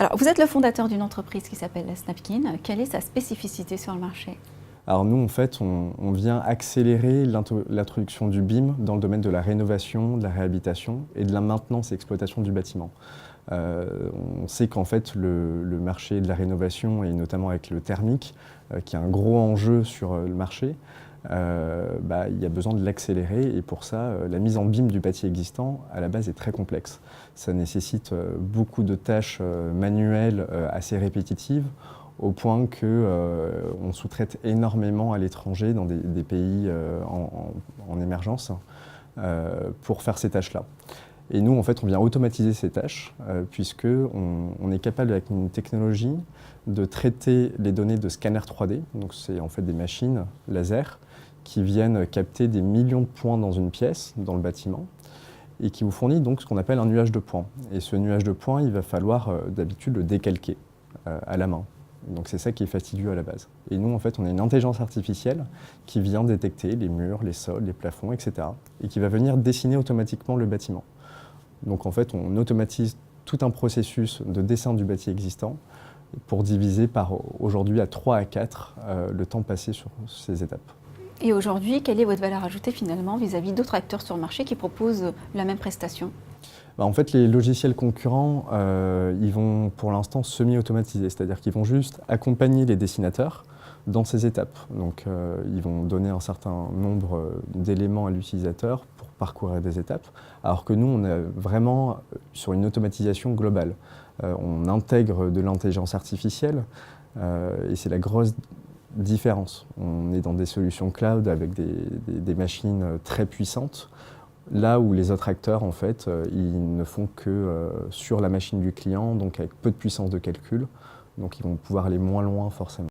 Alors, vous êtes le fondateur d'une entreprise qui s'appelle Snapkin. Quelle est sa spécificité sur le marché? Alors nous, en fait, on vient accélérer l'introduction du BIM dans le domaine de la rénovation, de la réhabilitation et de la maintenance et exploitation du bâtiment. On sait qu'en fait, le marché de la rénovation, et notamment avec le thermique, qui est un gros enjeu sur le marché, il y a besoin de l'accélérer, et pour ça, la mise en BIM du bâti existant, à la base, est très complexe. Ça nécessite beaucoup de tâches manuelles assez répétitives, au point qu'on sous-traite énormément à l'étranger, dans des pays en émergence, pour faire ces tâches-là. Et nous, en fait, on vient automatiser ces tâches, puisqu'on est capable, avec une technologie, de traiter les données de scanners 3D. Donc, c'est en fait des machines laser qui viennent capter des millions de points dans une pièce, dans le bâtiment, et qui vous fournit donc ce qu'on appelle un nuage de points. Et ce nuage de points, il va falloir d'habitude le décalquer à la main. Donc c'est ça qui est fastidieux à la base. Et nous, en fait, on a une intelligence artificielle qui vient détecter les murs, les sols, les plafonds, etc. et qui va venir dessiner automatiquement le bâtiment. Donc en fait, on automatise tout un processus de dessin du bâti existant pour diviser par aujourd'hui à 3 à 4 le temps passé sur ces étapes. Et aujourd'hui, quelle est votre valeur ajoutée finalement vis-à-vis d'autres acteurs sur le marché qui proposent la même prestation? En fait, les logiciels concurrents, ils vont pour l'instant semi-automatiser, c'est-à-dire qu'ils vont juste accompagner les dessinateurs dans ces étapes. Donc, ils vont donner un certain nombre d'éléments à l'utilisateur pour parcourir des étapes, alors que nous, on est vraiment sur une automatisation globale. On intègre de l'intelligence artificielle, et c'est la grosse différence. On est dans des solutions cloud avec des machines très puissantes, là où les autres acteurs, en fait, ils ne font que sur la machine du client, donc avec peu de puissance de calcul, donc ils vont pouvoir aller moins loin forcément.